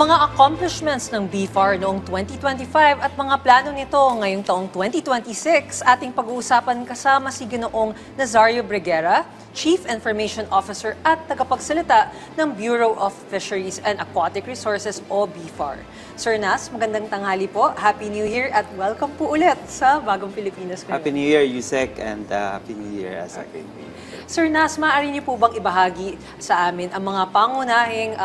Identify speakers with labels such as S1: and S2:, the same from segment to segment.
S1: Mga accomplishments ng BFAR noong 2025 at mga plano nito ngayong taong 2026, ating pag-uusapan kasama si Ginoong Nazario Briguera, Chief Information Officer at tagapagsalita ng Bureau of Fisheries and Aquatic Resources o BFAR. Sir Nas, magandang tanghali po. Happy New Year at welcome po ulit sa Bagong Pilipinas ngayon.
S2: Happy New Year, Yusek, and Happy New Year, Asa.
S1: Sir Nas, maaari niyo po bang ibahagi sa amin ang mga pangunahing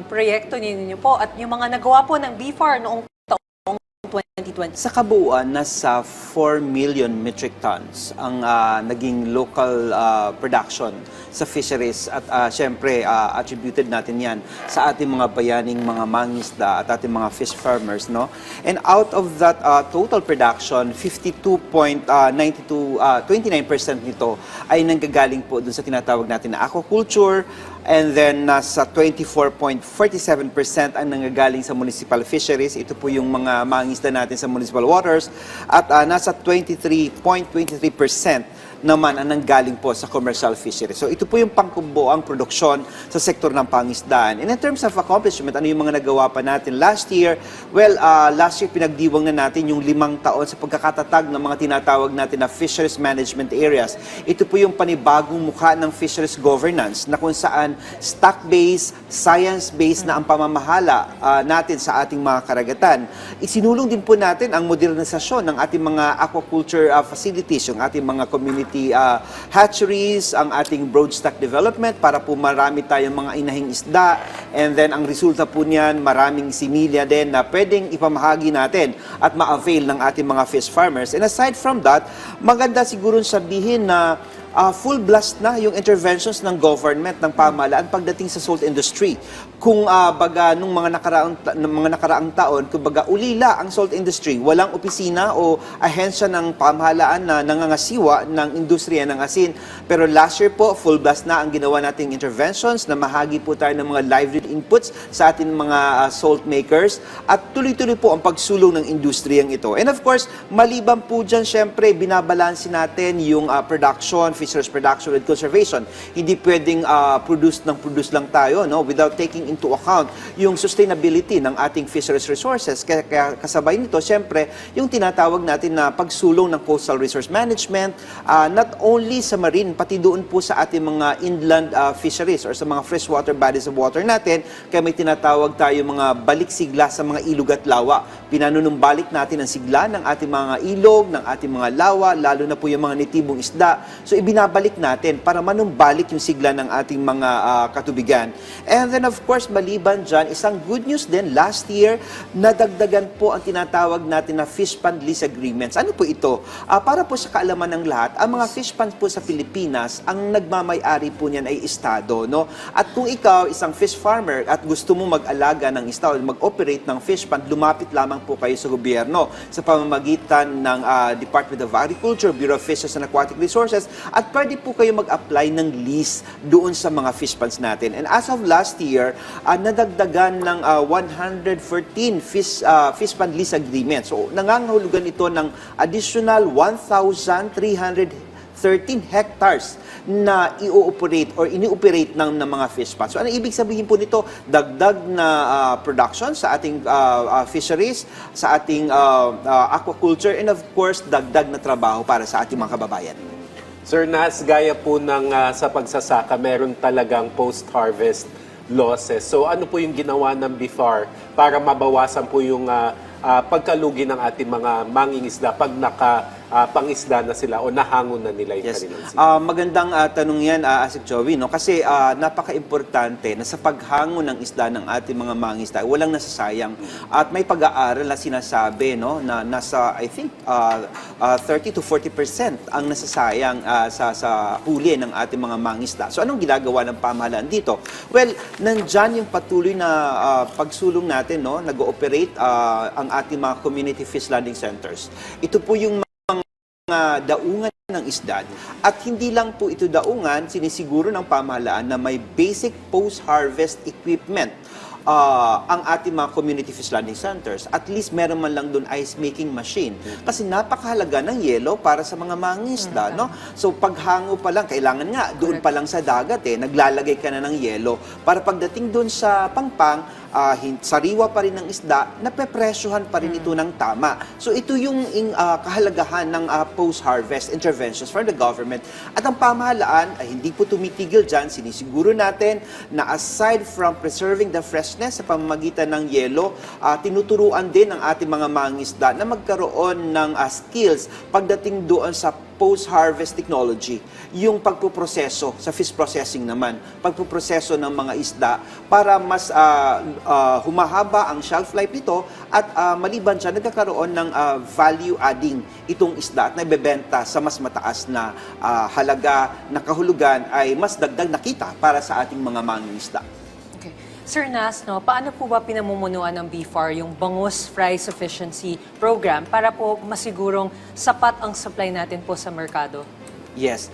S1: proyekto ninyo po at yung mga nagawa po ng BFAR noong taong 2020?
S2: Sa kabuuan, nasa 4 million metric tons ang naging local production sa fisheries at syempre attributed natin yan sa ating mga bayaning mga mangingisda at ating mga fish farmers, no? And out of that total production, 29% nito ay nanggagaling po dun sa tinatawag natin na aquaculture, and then nasa 24.47% ang nanggagaling sa municipal fisheries. Ito po yung mga mangingisda natin sa municipal waters, at nasa 23.23% naman ang nanggaling po sa commercial fisheries. So ito po yung pangkubuang produksyon sa sektor ng pangisdaan. And in terms of accomplishment, ano yung mga nagawa pa natin last year? Well, last year pinagdiwang na natin yung 5 taon sa pagkakatatag ng mga tinatawag natin na fisheries management areas. Ito po yung panibagong mukha ng fisheries governance na kung saan stock-based, science-based na ang pamamahala natin sa ating mga karagatan. Isinulong din po natin ang modernisasyon ng ating mga aquaculture facilities, yung ating mga community hatcheries, ang ating broodstock development para po marami tayong mga inahing isda, and then ang resulta po niyan, maraming similya din na pwedeng ipamahagi natin at ma-avail ng ating mga fish farmers. And aside from that, maganda siguro sabihin na full blast na yung interventions ng government, ng pamahalaan pagdating sa salt industry. Kung baga nung mga nakaraang taon, kung baga ulila ang salt industry, walang opisina o ahensya ng pamahalaan na nangangasiwa ng industriya ng asin. Pero last year po, full blast na ang ginawa nating interventions, na mahagi po tayo ng mga livelihood inputs sa ating mga salt makers, at tuloy-tuloy po ang pagsulong ng industriyang ito. And of course, maliban po dyan, syempre, binabalansin natin yung production, fisheries production with conservation. Hindi pwedeng produce lang tayo, no, without taking into account yung sustainability ng ating fisheries resources. Kaya kasabay nito, syempre, yung tinatawag natin na pagsulong ng coastal resource management, not only sa marine, pati doon po sa ating mga inland fisheries or sa mga freshwater bodies of water natin. Kaya may tinatawag tayo mga balik-sigla sa mga ilog at lawa. Pinanunumbalik natin ang sigla ng ating mga ilog, ng ating mga lawa, lalo na po yung mga nitibong isda. So, ibinabalik natin para manumbalik yung sigla ng ating mga katubigan. And then, of course, maliban dyan, isang good news din, last year, nadagdagan po ang tinatawag natin na fish pond lease agreements. Ano po ito? Para po sa kaalaman ng lahat, ang mga fish ponds po sa Pilipinas, ang nagmamay-ari po niyan ay estado, no? At kung ikaw, isang fish farmer, at gusto mo mag-alaga ng estado, mag-operate ng fish pond, lumapit lamang po kayo sa gobyerno sa pamamagitan ng Department of Agriculture, Bureau of Fisheries and Aquatic Resources, at pwede po kayo mag-apply ng lease doon sa mga fish ponds natin. And as of last year, nadagdagan ng 114 fish pond lease agreements. So, nangangahulugan ito ng additional 1,313 hectares na i-operate or ini-operate ng mga fish ponds. So, ano ibig sabihin po nito? Dagdag na production sa ating fisheries, sa ating aquaculture, and of course, dagdag na trabaho para sa ating mga kababayan.
S3: Sir Nas, gaya po ng sa pagsasaka, meron talagang post-harvest losses. So ano po yung ginawa ng BFAR para mabawasan po yung pagkalugi ng ating mga mangingisda pag pangisda na sila o nahangon na nila yung kanilang sila?
S2: Magandang tanong yan, Asik Joey, no? Kasi napaka-importante na sa paghangon ng isda ng ating mga mangingisda, walang nasasayang. At may pag-aaral na sinasabi, no, na nasa, I think, 30 to 40% ang nasasayang sa huli ng ating mga mangingisda. So anong ginagawa ng pamahalaan dito? Well, nandyan yung patuloy na pagsulong natin, no? Nag-ooperate ang ating mga community fish landing centers. Ito po yung daungan ng isda. At hindi lang po ito daungan, sinisiguro ng pamahalaan na may basic post-harvest equipment ang ating mga community fish landing centers. At least meron man lang doon ice-making machine. Kasi napakahalaga ng yelo para sa mga mangingisda, no? So paghango pa lang, kailangan nga, doon pa lang sa dagat, naglalagay ka na ng yelo para pagdating doon sa pangpang, sariwa pa rin ng isda, napepresyohan pa rin ito ng tama. So ito yung kahalagahan ng post-harvest interventions for the government. At ang pamahalaan ay hindi po tumitigil dyan. Sinisiguro natin na aside from preserving the freshness sa pamamagitan ng yelo, tinuturuan din ang ating mga mangingisda na magkaroon ng skills pagdating doon sa post-harvest technology, yung pagpuproseso sa fish processing naman, pagpuproseso ng mga isda para mas humahaba ang shelf life nito at maliban siya, nagkakaroon ng value adding itong isda at naibebenta sa mas mataas na halaga na kahulugan ay mas dagdag na kita para sa ating mga mangingisda.
S1: Okay. Sir Nas, no, paano po ba pinamumunuan ng BFAR yung Bangus Fry Sufficiency Program para po masigurong sapat ang supply natin po sa merkado?
S2: Yes.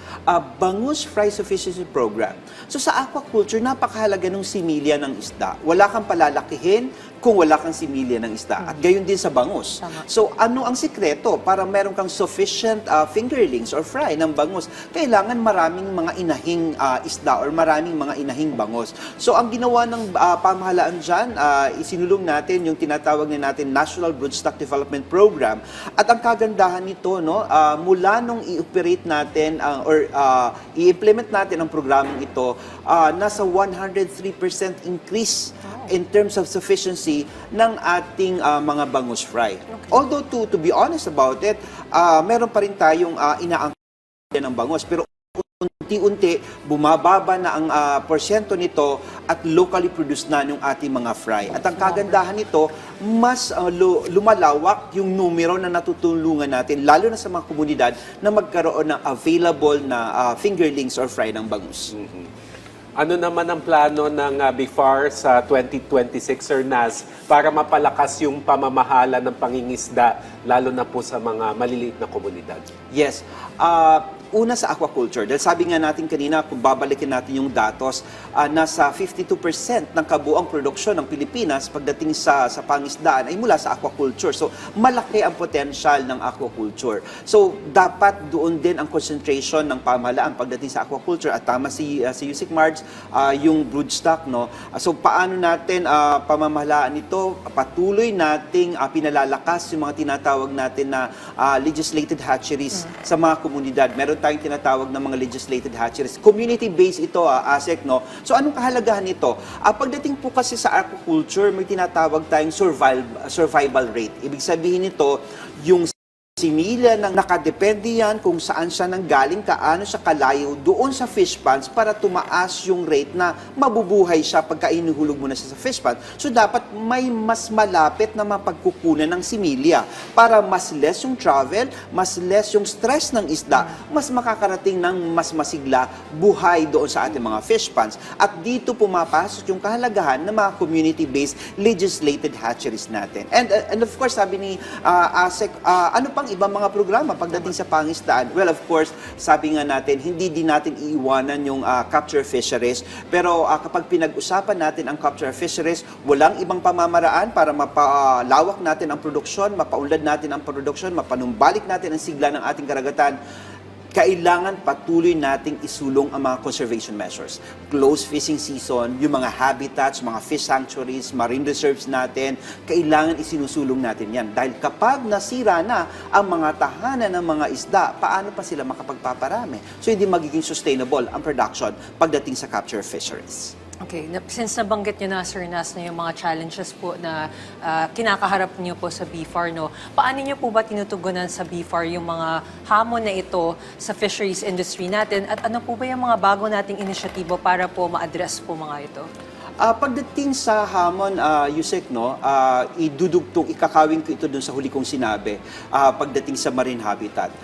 S2: Bangus Fry Sufficiency Program. So sa aquaculture, napakahalaga ng similya ng isda. Wala kang palalakihin kung wala kang similya ng isda. At gayon din sa bangus.
S1: Tama.
S2: So ano ang sikreto para meron kang sufficient fingerlings or fry ng bangus? Kailangan maraming mga inahing isda or maraming mga inahing bangus. So ang ginawa ng pamahalaan dyan, isinulong natin yung tinatawag na natin National Broodstock Development Program. At ang kagandahan nito, no, mula nung i-operate natin i-implement natin ang programang ito, nasa 103% increase in terms of sufficiency ng ating mga bangus fry.
S1: Okay.
S2: Although to be honest about it, meron pa rin tayong inaangkat ng bangus, pero unti-unti bumababa na ang porsyento nito at locally produced na yung ating mga fry. At ang kagandahan nito, mas lumalawak yung numero na natutulungan natin, lalo na sa mga komunidad na magkaroon ng available na fingerlings or fry ng bangus.
S3: Ano naman ang plano ng BFAR sa 2026, Sir Nas, para mapalakas yung pamamahala ng pangingisda, lalo na po sa mga maliliit na komunidad?
S2: Yes. Una sa aquaculture, dahil sabi nga natin kanina, kung babalikin natin yung datos, nasa 52% ng kabuang produksyon ng Pilipinas pagdating sa pangisdaan ay mula sa aquaculture. So, malaki ang potential ng aquaculture. So, dapat doon din ang concentration ng pamahalaan pagdating sa aquaculture. At tama si Yusik Marge, yung broodstock, no? So, paano natin pamamahalaan ito? Patuloy nating pinalalakas yung mga tinatawag natin na legislated hatcheries sa mga komunidad. Meron tayong tinatawag ng mga legislated hatcheries. Community-based ito, ASEC, no? So, anong kahalagahan nito? Pagdating po kasi sa aquaculture, may tinatawag tayong survival rate. Ibig sabihin nito, yung similya ng nakadepende yan kung saan siya nanggaling, kaano siya kalayo doon sa fish ponds para tumaas yung rate na mabubuhay siya pagka inuhulog mo na siya sa fish pond. So dapat may mas malapit na mapagkukunan ng similya para mas less yung travel, mas less yung stress ng isda, mas makakarating ng mas masigla buhay doon sa ating mga fish ponds. At dito pumapasok yung kahalagahan ng mga community-based legislated hatcheries natin. And of course, sabi ni ASEC, ano pang ibang mga programa pagdating sa pangisdaan? Well, of course, sabi nga natin, hindi din natin iiwanan yung capture fisheries. Pero kapag pinag-usapan natin ang capture fisheries, walang ibang pamamaraan para mapalawak natin ang produksyon, mapaunlad natin ang produksyon, mapanumbalik natin ang sigla ng ating karagatan. Kailangan patuloy nating isulong ang mga conservation measures. Close fishing season, yung mga habitats, mga fish sanctuaries, marine reserves natin, kailangan isinusulong natin yan. Dahil kapag nasira na ang mga tahanan ng mga isda, paano pa sila makapagpaparami? So hindi magiging sustainable ang production pagdating sa capture fisheries.
S1: Okay, since nabanggit niyo na, Sir Nas, na yung mga challenges po na kinakaharap niyo po sa BFAR, no? Paano niyo po ba tinutugunan sa BFAR yung mga hamon na ito sa fisheries industry natin? At ano po ba yung mga bago nating inisyatibo para po ma-address po mga ito?
S2: Pagdating sa hamon, Yusek, no, ikakawin ko ito dun sa huli kong sinabi, pagdating sa marine habitat.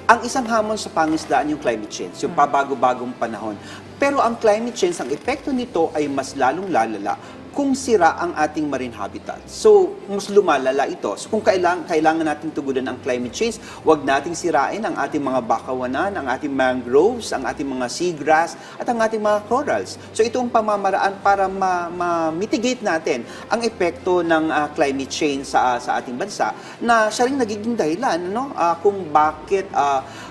S2: Ang isang hamon sa pangisdaan yung climate change, yung pabago-bagong panahon. Pero ang climate change, ang epekto nito ay mas lalong lalala kung sira ang ating marine habitat. So, mas lumalala ito. So, kung kailangan natin tugunan ang climate change, huwag nating sirain ang ating mga bakawanan, ang ating mangroves, ang ating mga seagrass, at ang ating mga corals. So, ito ang pamamaraan para ma-mitigate natin ang epekto ng climate change sa ating bansa na siya rin nagiging dahilan, no? Kung bakit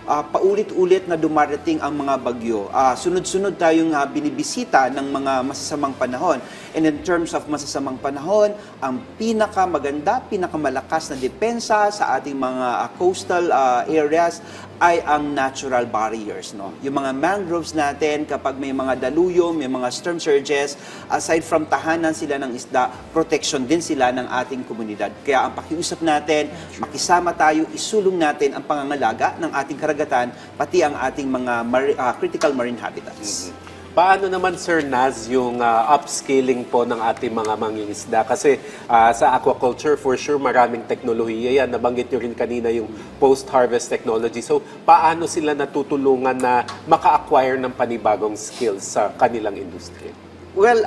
S2: paulit-ulit na dumarating ang mga bagyo. Sunod-sunod tayong binibisita ng mga masasamang panahon. And in terms of masasamang panahon, ang pinakamaganda, pinakamalakas na depensa sa ating mga coastal areas ay ang natural barriers. No? Yung mga mangroves natin, kapag may mga daluyong, may mga storm surges, aside from tahanan sila ng isda, protection din sila ng ating komunidad. Kaya ang pakiusap natin, makisama tayo, isulong natin ang pangangalaga ng ating karagatan, pati ang ating mga critical marine habitats.
S3: Paano naman, Sir Naz, yung upscaling po ng ating mga mangingisda? Kasi sa aquaculture, for sure, maraming teknolohiya yan. Nabanggit nyo rin kanina yung post-harvest technology. So, paano sila natutulungan na maka-acquire ng panibagong skills sa kanilang industry?
S2: Well,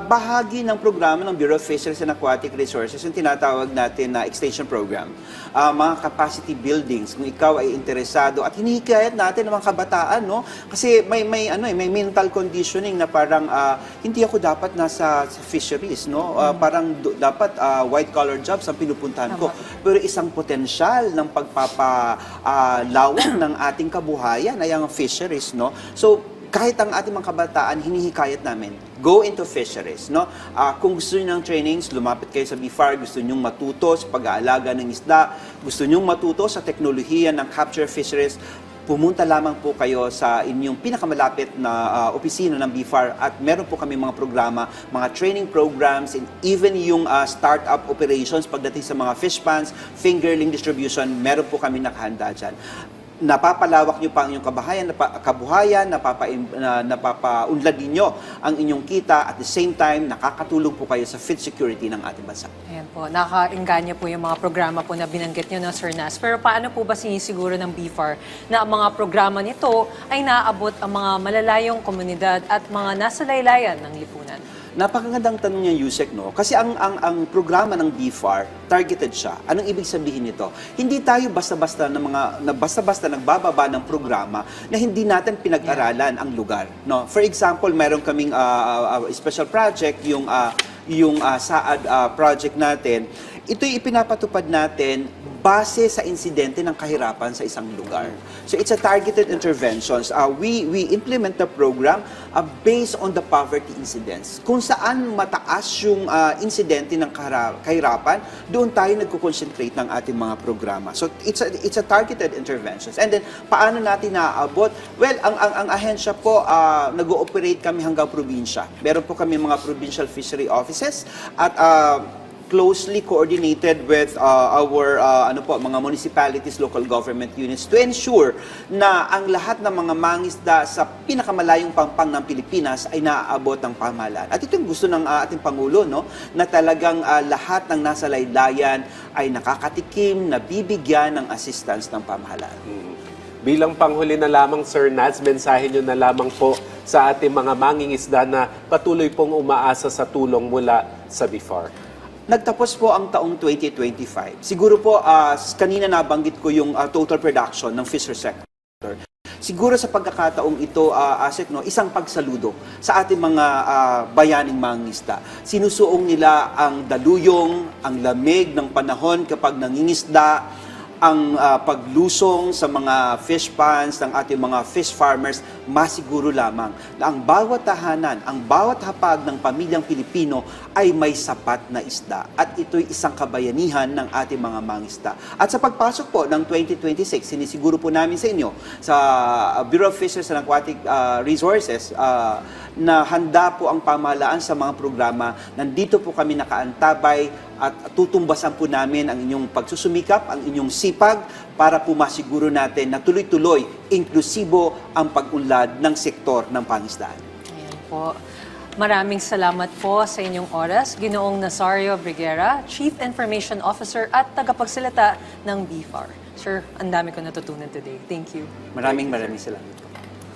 S2: bahagi ng programa ng Bureau of Fisheries and Aquatic Resources yung tinatawag natin na extension program. Mga capacity buildings, kung ikaw ay interesado at hinihikayat natin ng mga kabataan, no? Kasi may mental conditioning na parang hindi ako dapat nasa fisheries, no? Parang dapat white collar jobs ang pinupuntahan ko. Pero isang potensyal ng pagpapalawak ng ating kabuhayan ay ang fisheries, no? So, kahit ang ating mga kabataan, hinihikayat namin, go into fisheries. No? Kung gusto niyo ng trainings, lumapit kayo sa BFAR, gusto niyo matuto sa pag-aalaga ng isda, gusto niyo matuto sa teknolohiya ng capture fisheries, pumunta lamang po kayo sa inyong pinakamalapit na opisina ng BFAR at meron po kami mga programa, mga training programs, and even yung startup operations pagdating sa mga fish ponds, fingerling distribution, meron po kami nakahanda dyan. Napapalawak nyo pa ang inyong kabuhayan, napapaunlad ninyo ang inyong kita, at the same time, nakakatulong po kayo sa food security ng ating bansa.
S1: Ayan po, nakaingganya po yung mga programa po na binanggit nyo na Sir Naz. Pero paano po ba sinisiguro ng BFAR na ang mga programa nito ay naaabot ang mga malalayong komunidad at mga nasa laylayan ng lipunan?
S2: Napakagandang tanong niya, Yusek, no? Kasi ang programa ng BFAR, targeted siya. Anong ibig sabihin nito? Hindi tayo basta-basta nagbababa ng programa na hindi natin pinag-aralan ang lugar, no? For example, mayroon kaming special project, yung SAAD project natin. Ito'y ipinapatupad natin base sa insidente ng kahirapan sa isang lugar. So it's a targeted interventions. We implement the program based on the poverty incidents. Kung saan mataas yung insidente ng kahirapan, doon tayo nagko-concentrate ng ating mga programa. So it's a targeted interventions. And then paano natin naaabot? Well, ang ahensya po, nag-ooperate kami hanggang probinsya. Meron po kami mga provincial fishery offices at closely coordinated with our mga municipalities, local government units to ensure na ang lahat ng mga mangisda sa pinakamalayong pampang ng Pilipinas ay naaabot ng pamahalaan. At ito yung gusto ng ating Pangulo, no? Na talagang lahat ng nasa laylayan ay nakakatikim, nabibigyan ng assistance ng pamahalaan.
S3: Bilang panghuli na lamang, Sir Naz, mensahe nyo na lamang po sa ating mga mangingisda na patuloy pong umaasa sa tulong mula sa BFAR.
S2: Nagtapos po ang taong 2025. Siguro po, kanina nabanggit ko yung total production ng fisher sector. Siguro sa pagkakataong ito, Asek, no, isang pagsaludo sa ating mga bayaning mangingisda. Sinusuong nila ang daluyong, ang lamig ng panahon kapag nangingisda, ang paglusong sa mga fish ponds ng ating mga fish farmers, masiguro lamang na ang bawat tahanan, ang bawat hapag ng pamilyang Pilipino ay may sapat na isda. At ito'y isang kabayanihan ng ating mga mangisda. At sa pagpasok po ng 2026, sinisiguro po namin sa inyo, sa Bureau of Fisheries and Aquatic Resources, na handa po ang pamahalaan sa mga programa. Nandito po kami nakaantabay at tutumbasan po namin ang inyong pagsusumikap, ang inyong sipag para po masiguro natin na tuloy-tuloy, inklusibo ang pag-unlad ng sektor ng pangisdaan.
S1: Ayan po. Maraming salamat po sa inyong oras, Ginoong Nazario Briguera, Chief Information Officer at tagapagsalita ng BFAR. Sir, ang dami ko natutunan today. Thank you.
S2: Maraming salamat.